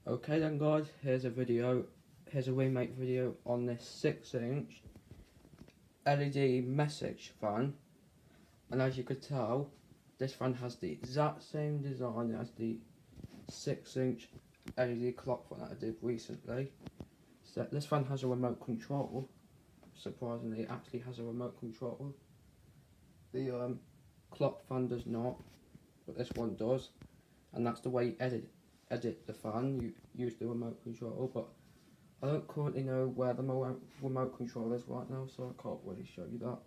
Okay then guys, here's a remake video on this 6-inch LED message fan, and as you could tell, this fan has the exact same design as the 6-inch LED clock fan that I did recently. So this fan has a remote control. Surprisingly, it actually has a remote control. The clock fan does not, but this one does, and that's the way you edit the fan. You use the remote control, but I don't currently know where the remote control is right now, so I can't really show you that.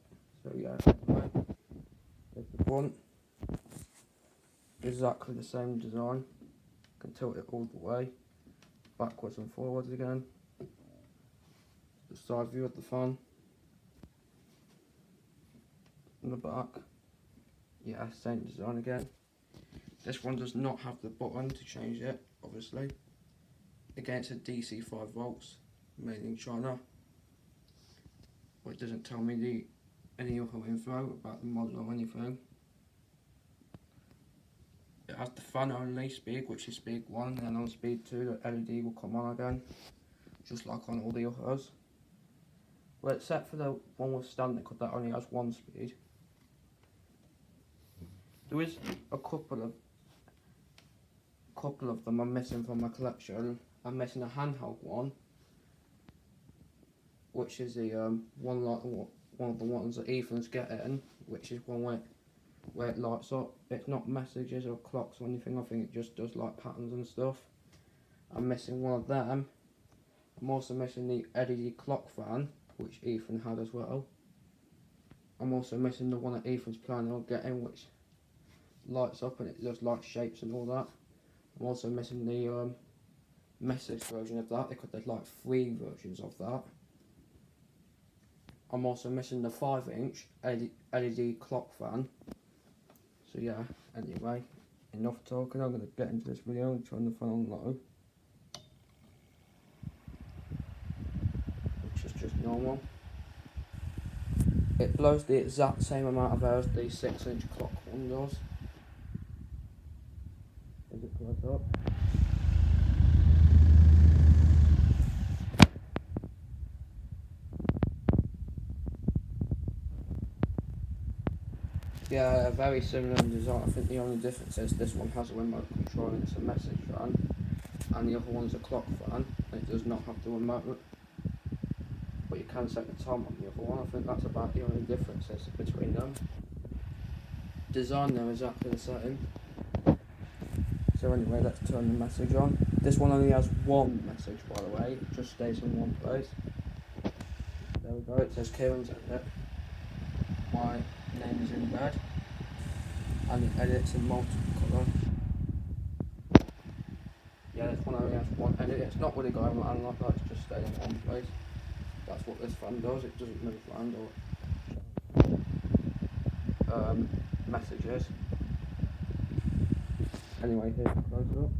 So yeah, anyway, there's the front. Exactly the same design. You can tilt it all the way, backwards and forwards again. The side view of the fan. In the back, yeah, same design again. This one does not have the button to change it, obviously. Again, it's a DC 5 volts, made in China. But it doesn't tell me any other info about the model or anything. It has the fan only speed, which is speed 1, and on speed 2 the LED will come on again, just like on all the others. Well, except for the one with standard, because that only has 1 speed. There is a couple of them I'm missing from my collection. I'm missing a handheld one, which is the one of the ones that Ethan's getting, which is one where it lights up. It's not messages or clocks or anything. I think it just does like patterns and stuff. I'm missing one of them. I'm also missing the LED clock fan, which Ethan had as well. I'm also missing the one that Ethan's planning on getting, which lights up and it does like shapes and all that. I'm also missing the message version of that, because there's like 3 versions of that. I'm also missing the 5-inch LED clock fan. So yeah, anyway, enough talking. I'm going to get into this video and turn the fan on low, which is just normal. It blows the exact same amount of air as the 6-inch clock one does. As it blows up. Yeah, very similar in design. I think the only difference is this one has a remote control and it's a message fan, and the other one's a clock fan and it does not have the remote, but you can set the time on the other one. I think that's about the only differences between them. Design they're exactly the same. So anyway, let's turn the message on. This one only has 1 message, by the way. It just stays in one place. There we go, it says Kieran's edit. My name is in red, and it edits in multiple colour. Yeah, this one only has 1 edit. It's not really going around like that, it's just staying in one place. That's what this fan does, it doesn't move around or messages. Anyway, here's the close up.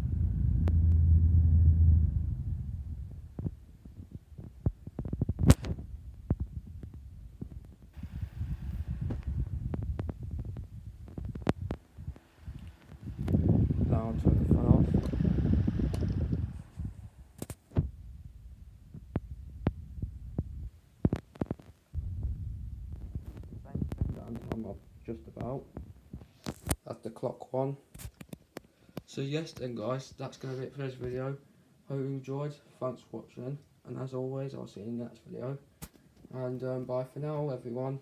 Now I'll turn the fan off. I'm up just about. That's the clock one. So yes then guys, that's going to be it for this video. Hope you enjoyed, thanks for watching, and as always I'll see you in the next video. And bye for now everyone.